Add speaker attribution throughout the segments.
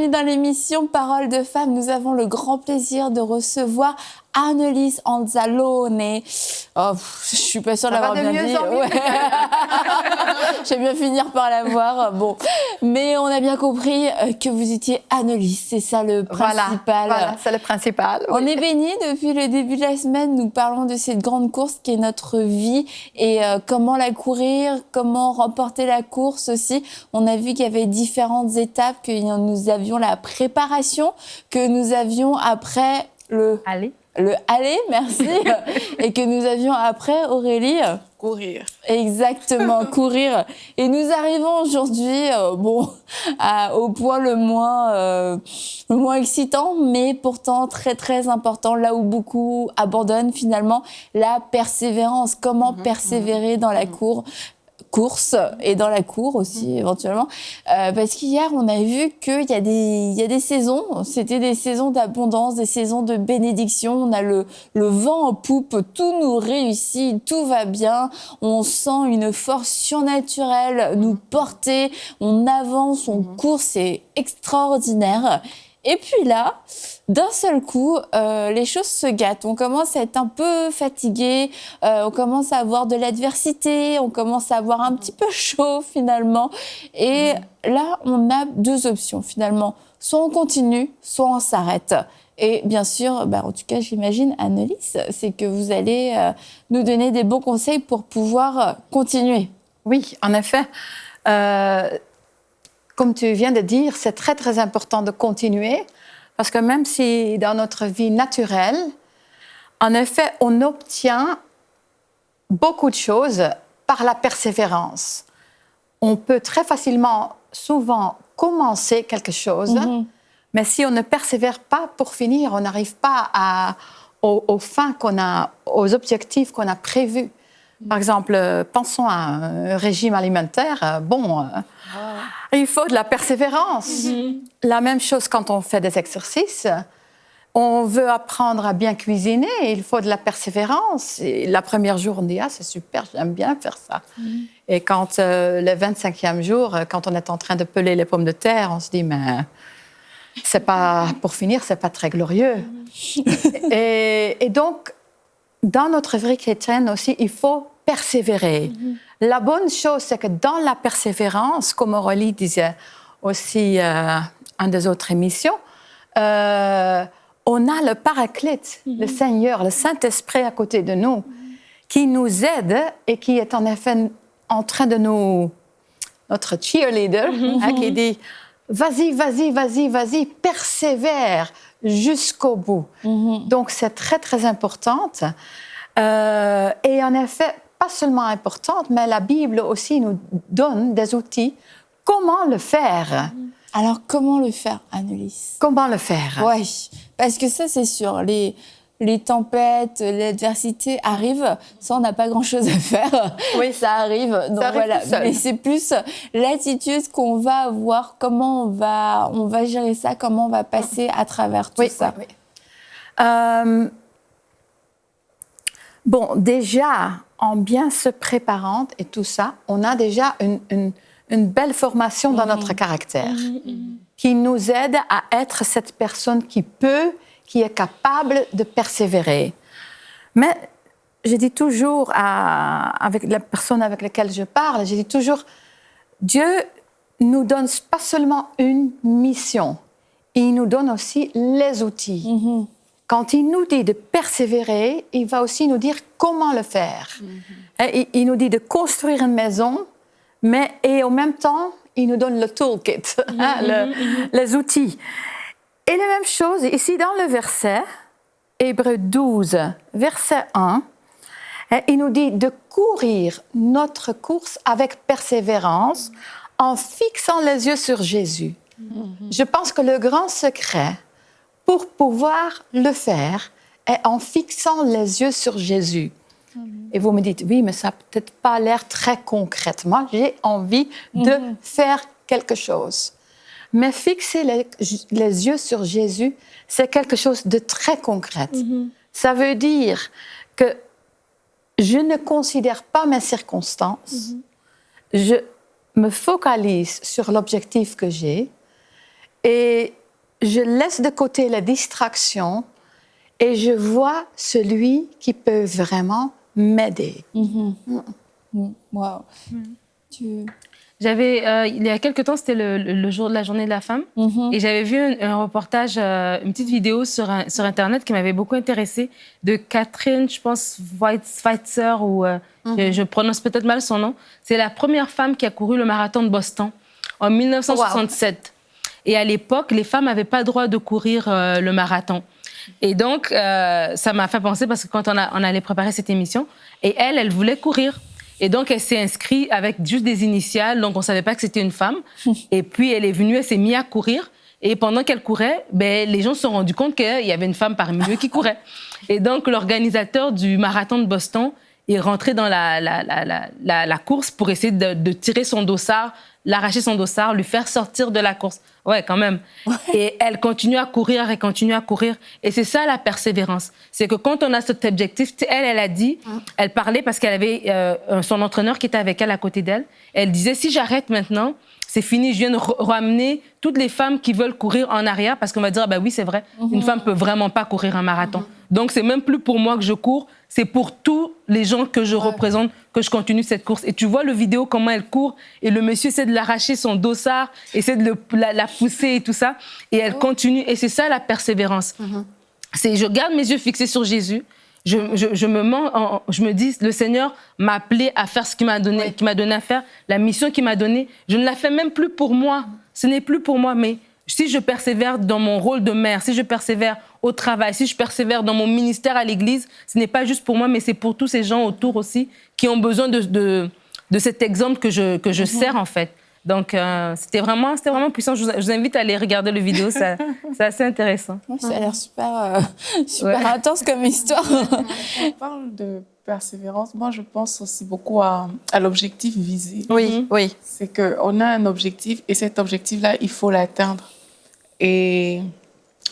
Speaker 1: bienvenue dans l'émission Paroles de femmes. Nous avons le grand plaisir de recevoir Annelise Anzalone. Oh, je suis pas sûre de l'avoir bien dit. Ouais. Je vais bien finir par l'avoir. Bon, mais on a bien compris que vous étiez Annelise, c'est ça le principal.
Speaker 2: Voilà, c'est le principal.
Speaker 1: On est bénis depuis le début de la semaine. Nous parlons de cette grande course qui est notre vie et comment la courir, comment remporter la course aussi. On a vu qu'il y avait différentes étapes, que nous avions la préparation, que nous avions après le aller, merci, et que nous avions après, Aurélie,
Speaker 3: courir.
Speaker 1: Exactement, courir. Et nous arrivons aujourd'hui, au point le moins excitant, mais pourtant très très important, là où beaucoup abandonnent finalement, la persévérance. Comment persévérer dans la course et dans la cour aussi éventuellement, parce qu'hier on a vu qu'il y a des saisons, c'était des saisons d'abondance, des saisons de bénédiction. On a le vent en poupe, tout nous réussit, tout va bien, on sent une force surnaturelle nous porter, on avance, on court, c'est extraordinaire. Et puis là, d'un seul coup, les choses se gâtent. On commence à être un peu fatigué, on commence à avoir de l'adversité, on commence à avoir un petit peu chaud finalement. Et là, on a deux options finalement. Soit on continue, soit on s'arrête. Et bien sûr, en tout cas, j'imagine, Annelise, c'est que vous allez nous donner des bons conseils pour pouvoir continuer.
Speaker 2: Oui, en effet. Comme tu viens de dire, c'est très, très important de continuer, parce que même si dans notre vie naturelle, en effet, on obtient beaucoup de choses par la persévérance. On peut très facilement, souvent, commencer quelque chose, mais si on ne persévère pas pour finir, on n'arrive pas aux fins aux objectifs qu'on a prévus. Par exemple, pensons à un régime alimentaire. Il faut de la persévérance. La même chose quand on fait des exercices. On veut apprendre à bien cuisiner, il faut de la persévérance. Et la première jour, on dit « Ah, c'est super, j'aime bien faire ça ». Et quand le 25e jour, quand on est en train de peler les pommes de terre, on se dit « Mais c'est pas, pour finir, c'est pas très glorieux ». Et donc, dans notre vie chrétienne aussi, il faut persévérer. La bonne chose, c'est que dans la persévérance, comme Aurélie disait aussi en des autres émissions, on a le Paraclète, le Seigneur, le Saint-Esprit à côté de nous, qui nous aide et qui est en effet en train de notre cheerleader, qui dit « Vas-y, vas-y, vas-y, vas-y, persévère jusqu'au bout ». Donc, c'est très, très importante. Et en effet, pas seulement importante, mais la Bible aussi nous donne des outils. Comment le faire?
Speaker 1: Alors, comment le faire, Annelise?
Speaker 2: Comment le faire?
Speaker 1: Oui, parce que ça, c'est sûr. Les tempêtes, l'adversité arrivent. Ça, on n'a pas grand-chose à faire.
Speaker 2: Oui,
Speaker 1: ça arrive. Donc,
Speaker 2: ça arrive tout seul.
Speaker 1: Mais c'est plus l'attitude qu'on va avoir, comment on va gérer ça, comment on va passer à travers tout ça.
Speaker 2: Oui. Déjà, en bien se préparant et tout ça, on a déjà une belle formation dans notre caractère qui nous aide à être cette personne qui est capable de persévérer. Mais je dis toujours avec la personne avec laquelle je parle, je dis toujours, Dieu nous donne pas seulement une mission, il nous donne aussi les outils. Quand il nous dit de persévérer, il va aussi nous dire comment le faire. Il nous dit de construire une maison, et en même temps, il nous donne le toolkit, les outils. Et la même chose, ici dans le verset, Hébreux 12, verset 1, il nous dit de courir notre course avec persévérance en fixant les yeux sur Jésus. Je pense que le grand secret pour pouvoir le faire est en fixant les yeux sur Jésus. Et vous me dites, oui, mais ça n'a peut-être pas l'air très concret. Moi, j'ai envie de faire quelque chose. Mais fixer les yeux sur Jésus, c'est quelque chose de très concret. Ça veut dire que je ne considère pas mes circonstances, je me focalise sur l'objectif que j'ai et je laisse de côté la distraction et je vois celui qui peut vraiment m'aider.
Speaker 1: Wow.
Speaker 3: J'avais, il y a quelques temps, c'était le jour de la journée de la femme, et j'avais vu un reportage, une petite vidéo sur Internet qui m'avait beaucoup intéressée, de Catherine, je pense, Schweitzer, ou je prononce peut-être mal son nom. C'est la première femme qui a couru le marathon de Boston en 1967. Wow. Et à l'époque, les femmes n'avaient pas le droit de courir le marathon. Et donc, ça m'a fait penser, parce que quand on allait préparer cette émission, et elle voulait courir. Et donc, elle s'est inscrite avec juste des initiales, donc on ne savait pas que c'était une femme. Et puis, elle est venue, elle s'est mise à courir. Et pendant qu'elle courait, les gens se sont rendus compte qu'il y avait une femme parmi eux qui courait. Et donc, l'organisateur du marathon de Boston est rentré dans la course pour essayer de tirer son dossard, l'arracher son dossard, lui faire sortir de la course. Ouais, quand même. Ouais. Et elle continue à courir, elle continue à courir. Et c'est ça, la persévérance. C'est que quand on a cet objectif, elle a dit, elle parlait parce qu'elle avait son entraîneur qui était avec elle à côté d'elle. Elle disait, si j'arrête maintenant, c'est fini, je viens de ramener toutes les femmes qui veulent courir en arrière, parce qu'on va dire, oui, c'est vrai, une femme peut vraiment pas courir un marathon. Donc, c'est même plus pour moi que je cours, c'est pour tous les gens que je représente que je continue cette course. Et tu vois le vidéo, comment elle court, et le monsieur essaie de l'arracher son dossard, essaie de la pousser et tout ça, et elle continue. Et c'est ça, la persévérance. C'est, je garde mes yeux fixés sur Jésus, je me dis, le Seigneur m'a appelé à faire ce qu'il m'a donné, qu'il m'a donné à faire, la mission qu'il m'a donnée. Je ne la fais même plus pour moi. Ce n'est plus pour moi, mais si je persévère dans mon rôle de mère, si je persévère au travail, si je persévère dans mon ministère à l'Église, ce n'est pas juste pour moi, mais c'est pour tous ces gens autour aussi qui ont besoin de cet exemple que je sers, en fait. Donc, c'était vraiment puissant. Je vous invite à aller regarder le vidéo, c'est assez intéressant.
Speaker 1: Ça a l'air super intense comme histoire.
Speaker 4: On parle de persévérance. Moi, je pense aussi beaucoup à l'objectif visé.
Speaker 2: Oui.
Speaker 4: C'est qu'on a un objectif et cet objectif-là, il faut l'atteindre. Et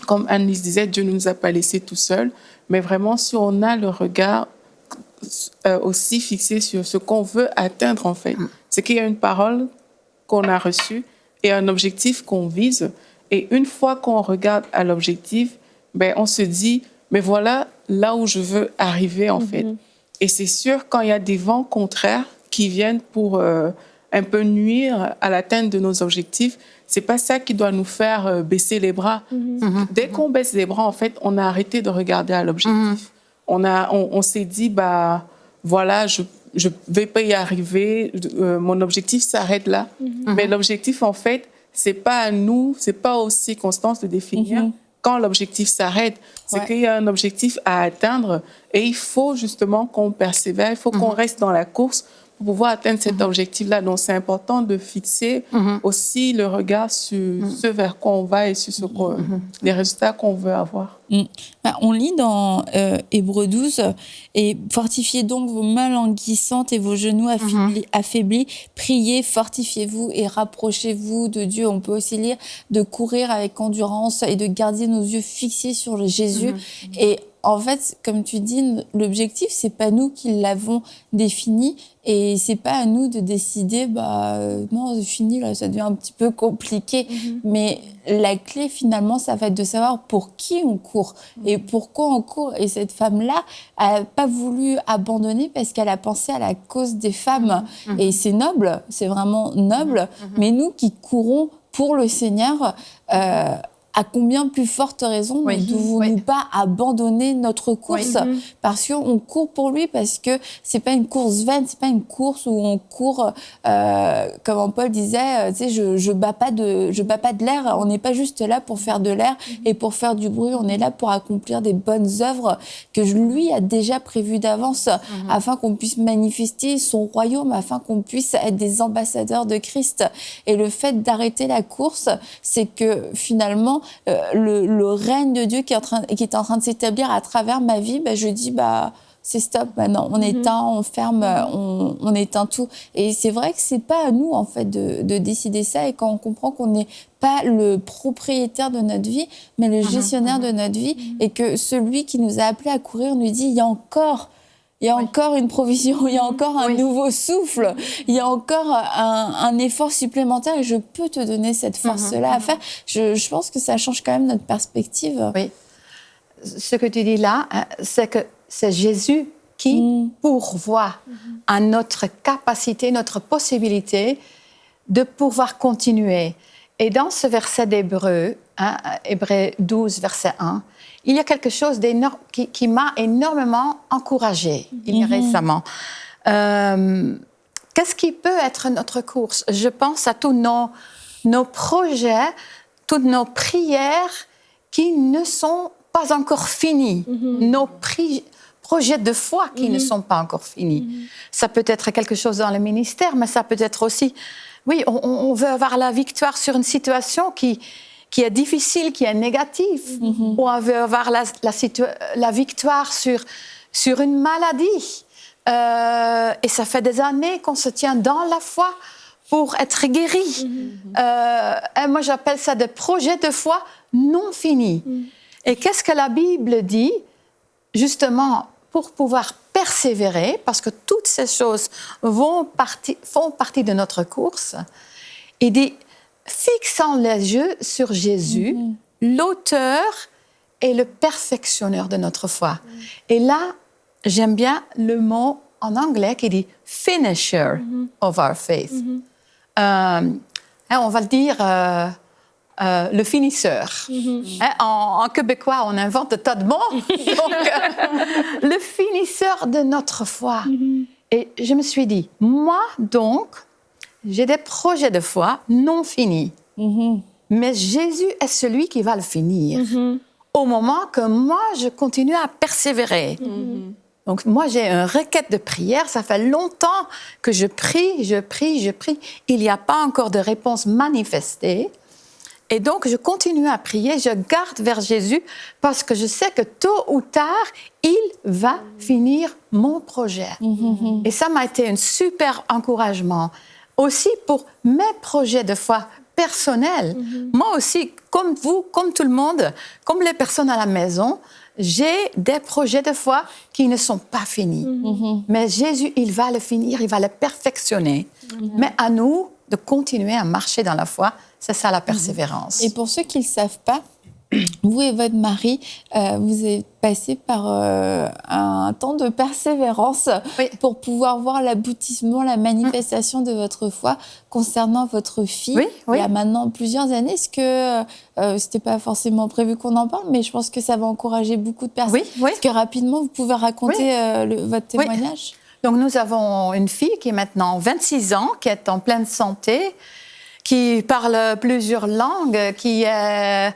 Speaker 4: comme Anne-Lise disait, Dieu ne nous a pas laissés tout seuls, mais vraiment, si on a le regard aussi fixé sur ce qu'on veut atteindre, en fait, c'est qu'il y a une parole qu'on a reçue et un objectif qu'on vise. Et une fois qu'on regarde à l'objectif, on se dit, mais voilà là où je veux arriver, en fait. Et c'est sûr, quand il y a des vents contraires qui viennent pour un peu nuire à l'atteinte de nos objectifs, c'est pas ça qui doit nous faire baisser les bras. Dès qu'on baisse les bras, en fait, on a arrêté de regarder à l'objectif. On s'est dit, voilà, je vais pas y arriver, mon objectif s'arrête là. Mais l'objectif, en fait, c'est pas à nous, c'est pas aussi Constance de définir quand l'objectif s'arrête. C'est qu'il y a un objectif à atteindre et il faut justement qu'on persévère, il faut qu'on reste dans la course pour pouvoir atteindre cet objectif-là. Donc, c'est important de fixer aussi le regard sur ce vers quoi on va et sur les résultats qu'on veut avoir.
Speaker 1: On lit dans Hébreux 12, « Et fortifiez donc vos mains languissantes et vos genoux affaiblis. Priez, fortifiez-vous et rapprochez-vous de Dieu. » On peut aussi lire de courir avec endurance et de garder nos yeux fixés sur Jésus. Et en fait, comme tu dis, l'objectif, c'est pas nous qui l'avons défini et c'est pas à nous de décider, non, c'est fini, là, ça devient un petit peu compliqué. Mais la clé, finalement, ça va être de savoir pour qui on court et pourquoi on court. Et cette femme-là a pas voulu abandonner parce qu'elle a pensé à la cause des femmes. Et c'est noble, c'est vraiment noble. Mais nous qui courons pour le Seigneur, à combien plus forte raison ne devons-nous pas abandonner notre course parce qu'on court pour lui, parce que c'est pas une course vaine, c'est pas une course où on court comme Paul disait, tu sais, je bats pas de l'air. On n'est pas juste là pour faire de l'air et pour faire du bruit. On est là pour accomplir des bonnes œuvres que lui a déjà prévues d'avance afin qu'on puisse manifester son royaume, afin qu'on puisse être des ambassadeurs de Christ. Et le fait d'arrêter la course, c'est que finalement le règne de Dieu qui est en train de s'établir à travers ma vie, je dis c'est stop maintenant, on éteint, on ferme, on éteint tout. Et c'est vrai que c'est pas à nous en fait de décider ça, et quand on comprend qu'on n'est pas le propriétaire de notre vie, mais le gestionnaire de notre vie, et que celui qui nous a appelés à courir nous dit il y a encore il y a encore une provision, il y a encore un nouveau souffle, il y a encore un effort supplémentaire et je peux te donner cette force-là à faire. Je pense que ça change quand même notre perspective.
Speaker 2: Oui. Ce que tu dis là, c'est que c'est Jésus qui pourvoit à notre capacité, notre possibilité de pouvoir continuer. Et dans ce verset d'Hébreu, Hébreux 12, verset 1, il y a quelque chose d'énorme qui m'a énormément encouragée récemment. Qu'est-ce qui peut être notre course? Je pense à tous nos projets, toutes nos prières qui ne sont pas encore finis. Nos projets de foi qui ne sont pas encore finis. Ça peut être quelque chose dans le ministère, mais ça peut être aussi... Oui, on veut avoir la victoire sur une situation qui est difficile, qui est négative. Ou on veut avoir la victoire sur une maladie. Et ça fait des années qu'on se tient dans la foi pour être guéri. Et moi, j'appelle ça des projets de foi non finis. Et qu'est-ce que la Bible dit, justement, pour pouvoir persévérer, parce que toutes ces choses font partie de notre course. Il dit, fixant les yeux sur Jésus, l'auteur et le perfectionneur de notre foi. Et là, j'aime bien le mot en anglais qui dit « finisher of our faith ». On va le dire... le finisseur. En québécois, on invente un tas de mots. Donc, le finisseur de notre foi. Et je me suis dit, moi, donc, j'ai des projets de foi non finis. Mais Jésus est celui qui va le finir. Au moment que moi, je continue à persévérer. Donc, moi, j'ai une requête de prière. Ça fait longtemps que je prie. Il n'y a pas encore de réponse manifestée. Et donc, je continue à prier, je garde vers Jésus parce que je sais que tôt ou tard, il va finir mon projet. Et ça m'a été un super encouragement. Aussi pour mes projets de foi personnels. Moi aussi, comme vous, comme tout le monde, comme les personnes à la maison, j'ai des projets de foi qui ne sont pas finis. Mais Jésus, il va le finir, il va le perfectionner. Mais à nous de continuer à marcher dans la foi. C'est ça la persévérance.
Speaker 1: Et pour ceux qui ne le savent pas, vous et votre mari, vous êtes passé par un temps de persévérance pour pouvoir voir l'aboutissement, la manifestation de votre foi concernant votre fille. Il y a maintenant plusieurs années. Est-ce que ce n'était pas forcément prévu qu'on en parle, mais je pense que ça va encourager beaucoup de personnes. Est-ce que rapidement, vous pouvez raconter votre témoignage?
Speaker 2: Donc, nous avons une fille qui est maintenant 26 ans, qui est en pleine santé, qui parle plusieurs langues, qui est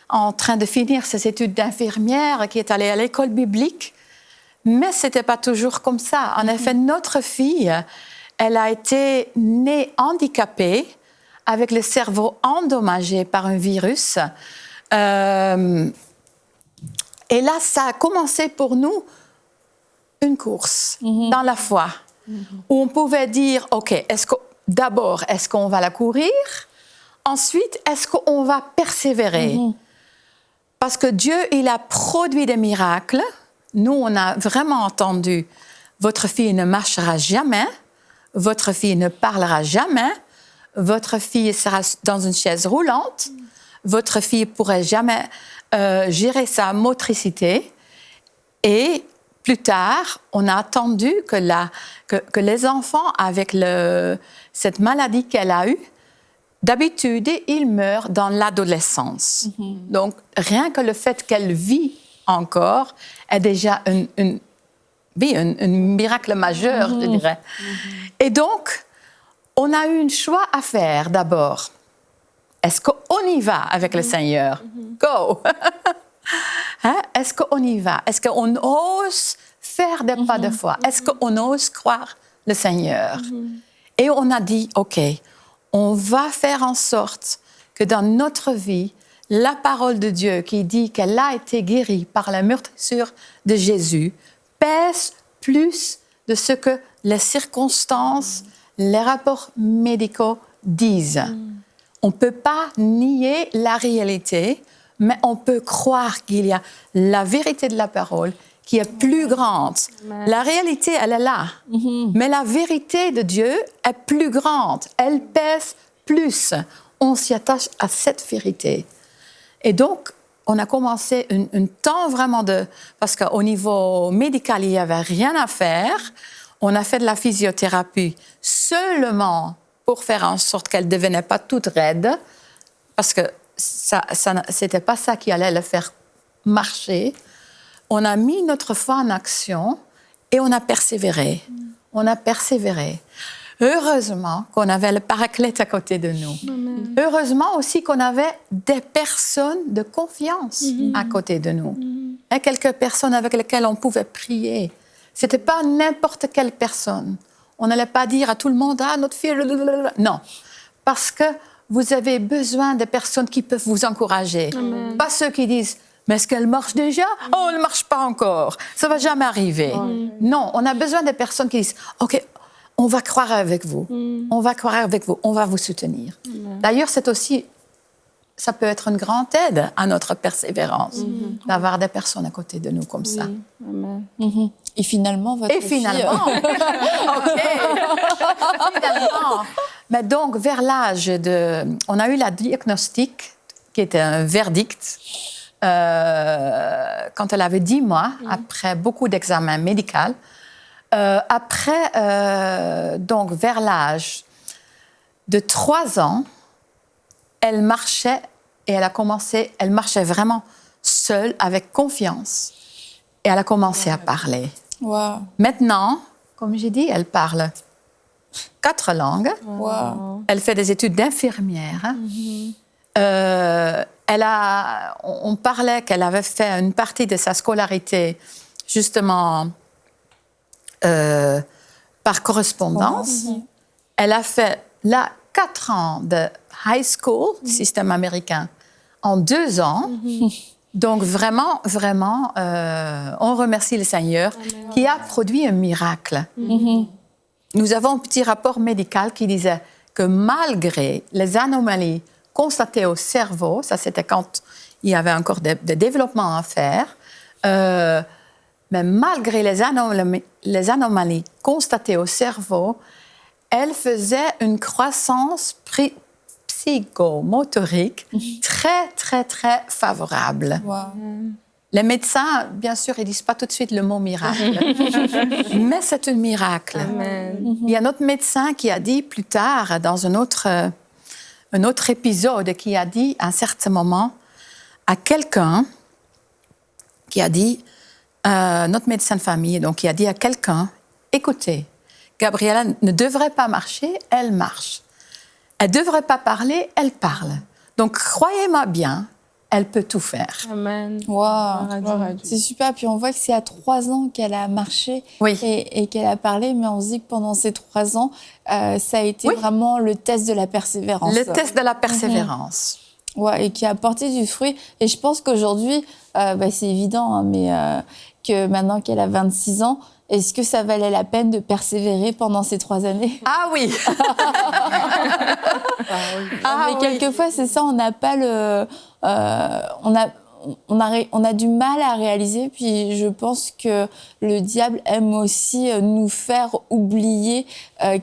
Speaker 2: en train de finir ses études d'infirmière, qui est allée à l'école biblique. Mais ce n'était pas toujours comme ça. En effet, notre fille, elle a été née handicapée, avec le cerveau endommagé par un virus. Et là, ça a commencé pour nous une course dans la foi, où on pouvait dire, OK, d'abord, est-ce qu'on va la courir? Ensuite, est-ce qu'on va persévérer? Parce que Dieu, il a produit des miracles. Nous, on a vraiment entendu, votre fille ne marchera jamais, votre fille ne parlera jamais, votre fille sera dans une chaise roulante, votre fille ne pourrait jamais gérer sa motricité. Et plus tard, on a attendu que les enfants, avec cette maladie qu'elle a eue, d'habitude, ils meurent dans l'adolescence. Donc, rien que le fait qu'elle vit encore est déjà un miracle majeur, je dirais. Et donc, on a eu un choix à faire d'abord. Est-ce qu'on y va avec le Seigneur? Go! Est-ce qu'on y va? Est-ce qu'on ose faire des pas de foi? Est-ce qu'on ose croire le Seigneur? Et on a dit, OK, on va faire en sorte que dans notre vie, la parole de Dieu qui dit qu'elle a été guérie par la meurtrissure de Jésus pèse plus de ce que les circonstances, les rapports médicaux disent. On ne peut pas nier la réalité, mais on peut croire qu'il y a la vérité de la parole qui est plus grande. La réalité, elle est là. Mais la vérité de Dieu est plus grande. Elle pèse plus. On s'y attache à cette vérité. Et donc, on a commencé un temps vraiment parce qu'au niveau médical, il n'y avait rien à faire. On a fait de la physiothérapie seulement pour faire en sorte qu'elle ne devenait pas toute raide, parce que ce n'était pas ça qui allait le faire marcher. On a mis notre foi en action et on a persévéré. On a persévéré. Heureusement qu'on avait le Paraclète à côté de nous. Amen. Heureusement aussi qu'on avait des personnes de confiance à côté de nous. Et quelques personnes avec lesquelles on pouvait prier. Ce n'était pas n'importe quelle personne. On n'allait pas dire à tout le monde « Ah, notre fille... » Non, parce que vous avez besoin de personnes qui peuvent vous encourager. Amen. Pas ceux qui disent « Mais est-ce qu'elle marche déjà? Oh, elle ne marche pas encore. Ça ne va jamais arriver. » Non, on a besoin de personnes qui disent « OK, on va croire avec vous. On va croire avec vous. On va vous soutenir. » D'ailleurs, ça peut être une grande aide à notre persévérance, d'avoir des personnes à côté de nous comme ça.
Speaker 3: Amen.
Speaker 1: Et finalement, votre
Speaker 2: fille... OK. Finalement. Mais donc, vers l'âge de... On a eu la diagnostic, qui était un verdict, quand elle avait 10 mois, après beaucoup d'examens médicaux. Donc, vers l'âge de 3 ans, elle marchait et elle marchait vraiment seule, avec confiance. Et elle a commencé à parler.
Speaker 1: Wow.
Speaker 2: Maintenant, comme j'ai dit, elle parle 4 langues.
Speaker 1: Wow.
Speaker 2: Elle fait des études d'infirmière. On parlait qu'elle avait fait une partie de sa scolarité, justement, par correspondance. Elle a fait 4 ans de high school, système américain, en 2 ans. Donc vraiment, vraiment, on remercie le Seigneur qui a produit un miracle. Nous avons un petit rapport médical qui disait que malgré les anomalies constatées au cerveau, ça c'était quand il y avait encore des développements à faire, mais malgré les anomalies constatées au cerveau, elle faisait une croissance psychomotorique très, très, très favorable.
Speaker 1: Wow.
Speaker 2: Les médecins, bien sûr, ils ne disent pas tout de suite le mot miracle, mais c'est un miracle.
Speaker 3: Amen.
Speaker 2: Il y a notre médecin qui a dit plus tard, dans un autre épisode, qui a dit à un certain moment à quelqu'un, qui a dit, notre médecin de famille, donc, qui a dit à quelqu'un, écoutez, Gabriella ne devrait pas marcher, elle marche. Elle ne devrait pas parler, elle parle. Donc, croyez-moi bien, elle peut tout faire.
Speaker 3: Amen.
Speaker 1: Wow. C'est super. Puis on voit que c'est à 3 ans qu'elle a marché et qu'elle a parlé, mais on se dit que pendant ces 3 ans, ça a été vraiment le test de la persévérance.
Speaker 2: Le test de la persévérance.
Speaker 1: Ouais, et qui a porté du fruit. Et je pense qu'aujourd'hui, c'est évident, hein, mais que maintenant qu'elle a 26 ans, est-ce que ça valait la peine de persévérer pendant ces 3 années?
Speaker 2: Ah oui.
Speaker 1: Mais quelquefois, c'est ça, on n'a pas on a du mal à réaliser, puis je pense que le diable aime aussi nous faire oublier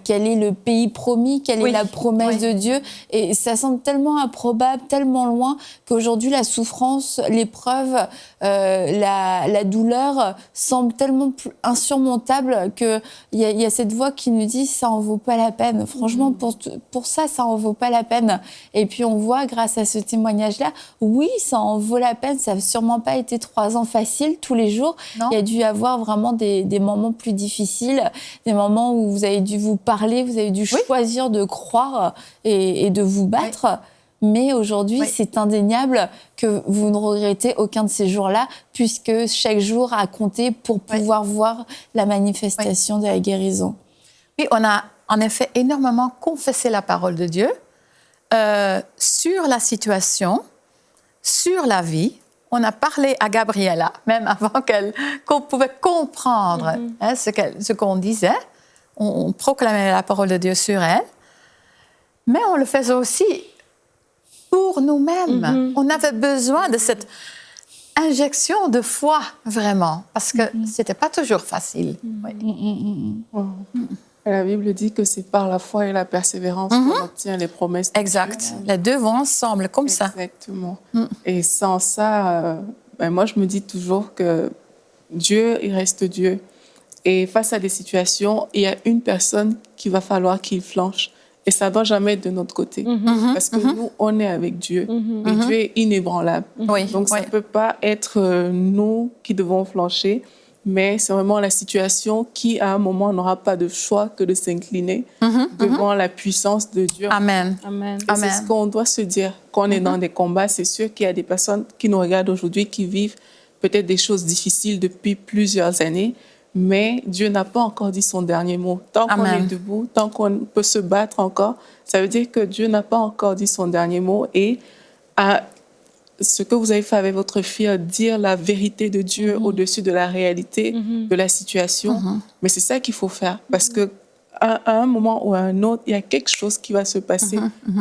Speaker 1: quel est le pays promis, quelle est la promesse de Dieu. Et ça semble tellement improbable, tellement loin, qu'aujourd'hui, la souffrance, l'épreuve, la douleur semble tellement plus insurmontable qu'il y a cette voix qui nous dit « ça en vaut pas la peine ». Franchement, pour ça en vaut pas la peine. Et puis on voit, grâce à ce témoignage-là, oui, ça en vaut la peine. Ça n'a sûrement pas été 3 ans faciles tous les jours. Non. Il y a dû y avoir vraiment des moments plus difficiles, des moments où vous avez dû vous parler, vous avez dû choisir de croire et de vous battre. Mais aujourd'hui, c'est indéniable que vous ne regrettez aucun de ces jours-là, puisque chaque jour a compté pour pouvoir voir la manifestation de la guérison.
Speaker 2: Oui, on a en effet énormément confessé la parole de Dieu sur la situation, sur la vie. On a parlé à Gabriella, même avant qu'on pouvait comprendre ce qu'on disait. On proclamait la parole de Dieu sur elle. Mais on le faisait aussi pour nous-mêmes. On avait besoin de cette injection de foi, vraiment, parce que c'était pas toujours facile.
Speaker 4: La Bible dit que c'est par la foi et la persévérance qu'on obtient les promesses de
Speaker 2: Exact.
Speaker 4: Dieu.
Speaker 2: Les deux vont ensemble, comme ça.
Speaker 4: Exactement. Et sans ça, moi, je me dis toujours que Dieu, il reste Dieu. Et face à des situations, il y a une personne qu'il va falloir qu'il flanche. Et ça ne doit jamais être de notre côté. Parce que nous, on est avec Dieu. Et Dieu est inébranlable. Donc, ça ne peut pas être nous qui devons flancher. Mais c'est vraiment la situation qui, à un moment, n'aura pas de choix que de s'incliner devant la puissance de Dieu.
Speaker 2: Amen.
Speaker 3: Amen.
Speaker 4: Et c'est ce qu'on doit se dire quand on est dans des combats. C'est sûr qu'il y a des personnes qui nous regardent aujourd'hui qui vivent peut-être des choses difficiles depuis plusieurs années, mais Dieu n'a pas encore dit son dernier mot. Tant qu'on est debout, tant qu'on peut se battre encore, ça veut dire que Dieu n'a pas encore dit son dernier mot. Et ce que vous avez fait avec votre fille, dire la vérité de Dieu au-dessus de la réalité de la situation, mais c'est ça qu'il faut faire. Parce que à un moment ou à un autre, il y a quelque chose qui va se passer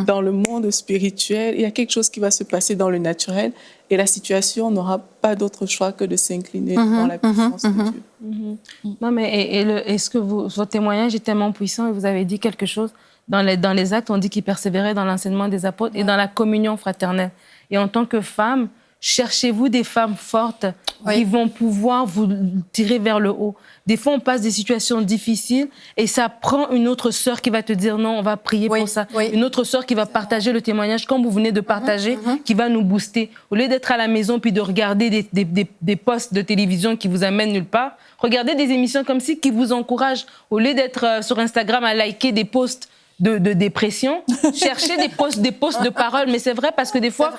Speaker 4: dans le monde spirituel, il y a quelque chose qui va se passer dans le naturel, et la situation n'aura pas d'autre choix que de s'incliner devant la puissance de Dieu.
Speaker 3: Non, mais est-ce que votre témoignage est tellement puissant et vous avez dit quelque chose dans les actes, on dit qu'ils persévéraient dans l'enseignement des apôtres et dans la communion fraternelle. Et en tant que femme, cherchez-vous des femmes fortes qui vont pouvoir vous tirer vers le haut. Des fois, on passe des situations difficiles et ça prend une autre sœur qui va te dire non, on va prier pour ça. Une autre sœur qui va partager le témoignage comme vous venez de partager, qui va nous booster. Au lieu d'être à la maison puis de regarder des posts de télévision qui vous amènent nulle part, regardez des émissions comme ci qui vous encouragent. Au lieu d'être sur Instagram à liker des posts de dépression, cherchez des posts de parole. Mais c'est vrai parce que des fois,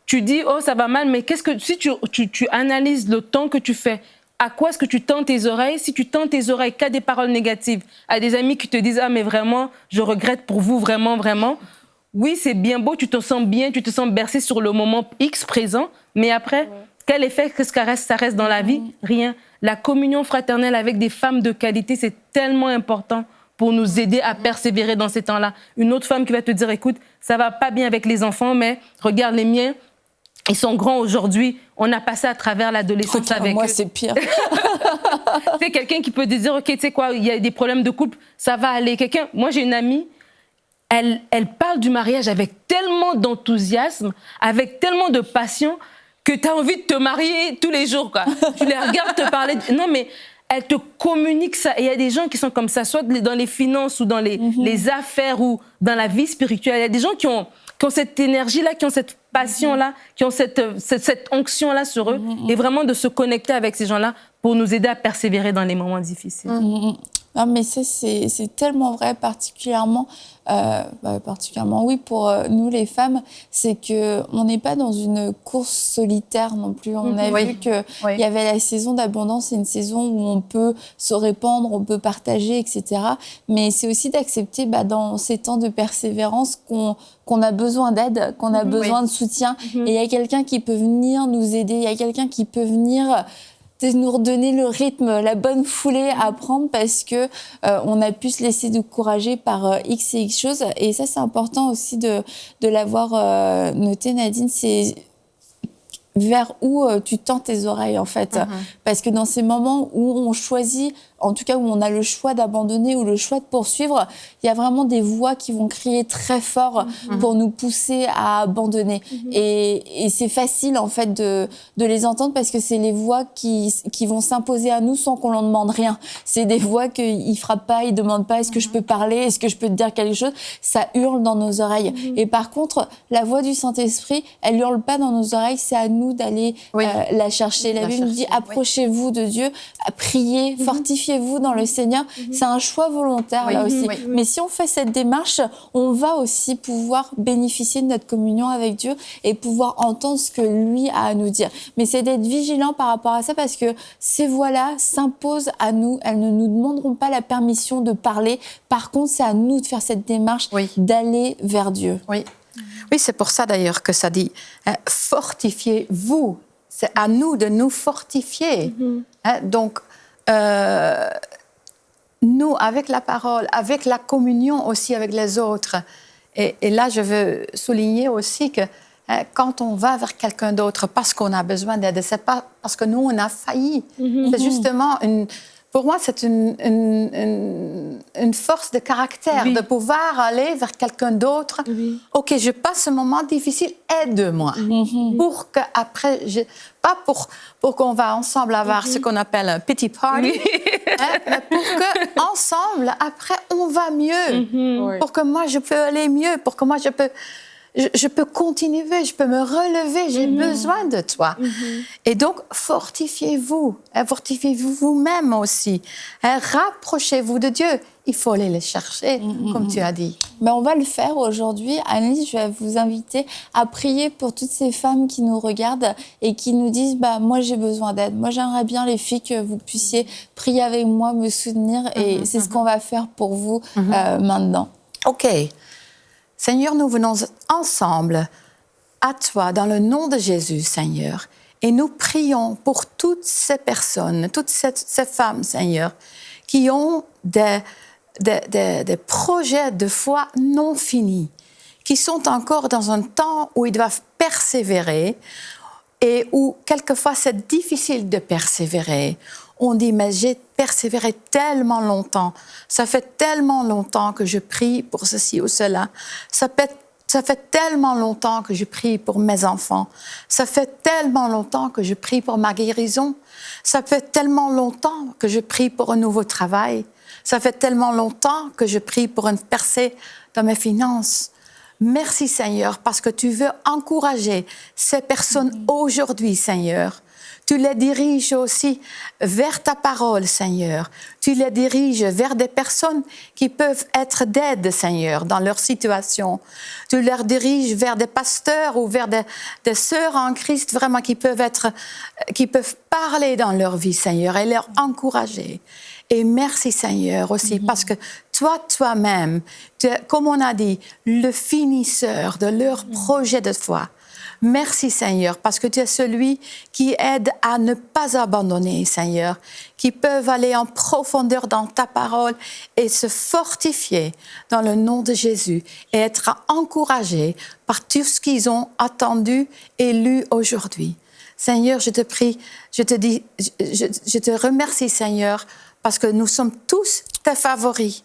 Speaker 3: tu dis oh ça va mal, mais qu'est-ce que si tu analyses le temps que tu fais, à quoi est-ce que tu tends tes oreilles? Si tu tends tes oreilles qu'à des paroles négatives, à des amis qui te disent ah mais vraiment je regrette pour vous vraiment vraiment. Oui c'est bien beau, tu te sens bien, tu te sens bercé sur le moment X présent, mais après quel effet qu'est-ce que ça reste dans la vie? Rien. La communion fraternelle avec des femmes de qualité c'est tellement important pour nous aider à persévérer dans ces temps-là. Une autre femme qui va te dire, écoute, ça va pas bien avec les enfants, mais regarde les miens, ils sont grands aujourd'hui, on a passé à travers l'adolescence avec
Speaker 1: moi,
Speaker 3: eux.
Speaker 1: c'est pire.
Speaker 3: C'est quelqu'un qui peut te dire, ok, tu sais quoi, il y a des problèmes de couple, ça va aller. Moi, j'ai une amie, elle parle du mariage avec tellement d'enthousiasme, avec tellement de passion, que tu as envie de te marier tous les jours, quoi. Tu les regardes te parler. Non, mais elle te communique ça. Et il y a des gens qui sont comme ça, soit dans les finances ou dans les affaires ou dans la vie spirituelle. Il y a des gens qui ont cette énergie-là, qui ont cette passion-là, qui ont cette onction-là sur eux. Et vraiment de se connecter avec ces gens-là pour nous aider à persévérer dans les moments difficiles.
Speaker 1: Non, mais ça, c'est tellement vrai, particulièrement oui, pour nous les femmes, c'est qu'on n'est pas dans une course solitaire non plus. On a vu qu'il y avait la saison d'abondance, c'est une saison où on peut se répandre, on peut partager, etc. Mais c'est aussi d'accepter dans ces temps de persévérance qu'on a besoin d'aide, qu'on a besoin de soutien. Et il y a quelqu'un qui peut venir nous aider, il y a quelqu'un qui peut venir nous redonner le rythme, la bonne foulée à prendre parce que on a pu se laisser décourager par X et X choses. Et ça, c'est important aussi de l'avoir noté, Nadine. C'est vers où tu tends tes oreilles, en fait. Parce que dans ces moments où on choisit, en tout cas où on a le choix d'abandonner ou le choix de poursuivre, il y a vraiment des voix qui vont crier très fort pour nous pousser à abandonner. Et c'est facile, en fait, de les entendre parce que c'est les voix qui vont s'imposer à nous sans qu'on leur demande rien. C'est des voix qu'ils frappent pas, ils demandent pas est-ce que je peux parler, est-ce que je peux te dire quelque chose. Ça hurle dans nos oreilles. Et par contre, la voix du Saint-Esprit, elle hurle pas dans nos oreilles, c'est à nous d'aller la chercher. La Bible nous dit approchez-vous de Dieu, priez, fortifiez-vous dans le Seigneur. C'est un choix volontaire là aussi. Mais si on fait cette démarche, on va aussi pouvoir bénéficier de notre communion avec Dieu et pouvoir entendre ce que lui a à nous dire. Mais c'est d'être vigilant par rapport à ça parce que ces voix-là s'imposent à nous. Elles ne nous demanderont pas la permission de parler. Par contre, c'est à nous de faire cette démarche d'aller vers Dieu.
Speaker 2: Oui, c'est pour ça d'ailleurs que ça dit fortifiez-vous. C'est à nous de nous fortifier. Donc, nous, avec la parole, avec la communion aussi avec les autres. Et là, je veux souligner aussi que quand on va vers quelqu'un d'autre parce qu'on a besoin d'aide, c'est pas parce que nous, on a failli. C'est justement pour moi, c'est une force de caractère de pouvoir aller vers quelqu'un d'autre. OK, je passe ce moment difficile, aide-moi. Pour qu'après, pas pour qu'on va ensemble avoir ce qu'on appelle un pity party, mais pour qu'ensemble, après, on va mieux. Pour que moi, je peux aller mieux, pour que moi, je peux continuer, je peux me relever, j'ai besoin de toi. Et donc, fortifiez-vous vous-même aussi. Rapprochez-vous de Dieu. Il faut aller les chercher, comme tu as dit.
Speaker 1: Ben, on va le faire aujourd'hui. Annelise, je vais vous inviter à prier pour toutes ces femmes qui nous regardent et qui nous disent moi, j'ai besoin d'aide. Moi, j'aimerais bien, les filles, que vous puissiez prier avec moi, me soutenir. Et c'est ce qu'on va faire pour vous maintenant.
Speaker 2: OK. Seigneur, nous venons ensemble à toi dans le nom de Jésus, Seigneur. Et nous prions pour toutes ces personnes, toutes ces femmes, Seigneur, qui ont des projets de foi non finis, qui sont encore dans un temps où ils doivent persévérer et où quelquefois c'est difficile de persévérer. On dit, mais j'ai persévéré tellement longtemps. Ça fait tellement longtemps que je prie pour ceci ou cela. Ça fait tellement longtemps que je prie pour mes enfants. Ça fait tellement longtemps que je prie pour ma guérison. Ça fait tellement longtemps que je prie pour un nouveau travail. Ça fait tellement longtemps que je prie pour une percée dans mes finances. Merci, Seigneur, parce que tu veux encourager ces personnes aujourd'hui, Seigneur. Tu les diriges aussi vers ta parole, Seigneur. Tu les diriges vers des personnes qui peuvent être d'aide, Seigneur, dans leur situation. Tu les diriges vers des pasteurs ou vers des sœurs en Christ, vraiment, qui peuvent parler dans leur vie, Seigneur, et leur encourager. Et merci, Seigneur, aussi, parce que toi-même, comme on a dit, le finisseur de leur projet de foi. Merci, Seigneur, parce que tu es celui qui aide à ne pas abandonner, Seigneur, qui peuvent aller en profondeur dans ta parole et se fortifier dans le nom de Jésus et être encouragés par tout ce qu'ils ont attendu et lu aujourd'hui. Seigneur, je te prie, je te remercie, Seigneur, parce que nous sommes tous tes favoris.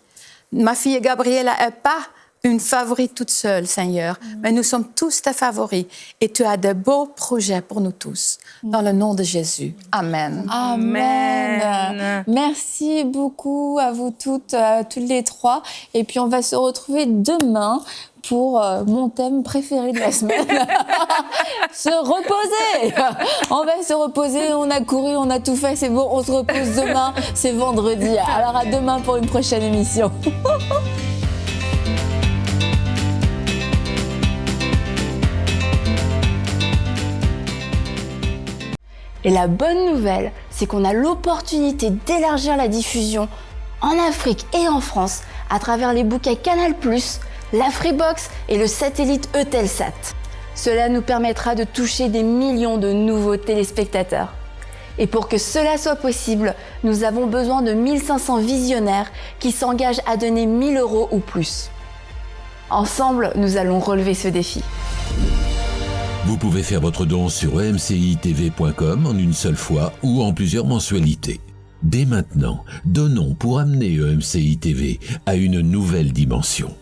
Speaker 2: Ma fille Gabriella n'est pas une favorite toute seule, Seigneur, mais nous sommes tous tes favoris et tu as de beaux projets pour nous tous. Dans le nom de Jésus. Amen.
Speaker 1: Amen. Merci beaucoup à vous toutes les trois. Et puis, on va se retrouver demain pour mon thème préféré de la semaine, se reposer. On va se reposer, on a couru, on a tout fait, c'est bon, on se repose demain, c'est vendredi. Alors à demain pour une prochaine émission. Et la bonne nouvelle, c'est qu'on a l'opportunité d'élargir la diffusion en Afrique et en France à travers les bouquets Canal+, la Freebox et le satellite Eutelsat. Cela nous permettra de toucher des millions de nouveaux téléspectateurs. Et pour que cela soit possible, nous avons besoin de 1500 visionnaires qui s'engagent à donner 1 000 € ou plus. Ensemble, nous allons relever ce défi.
Speaker 5: Vous pouvez faire votre don sur emcitv.com en une seule fois ou en plusieurs mensualités. Dès maintenant, donnons pour amener EMCI TV à une nouvelle dimension.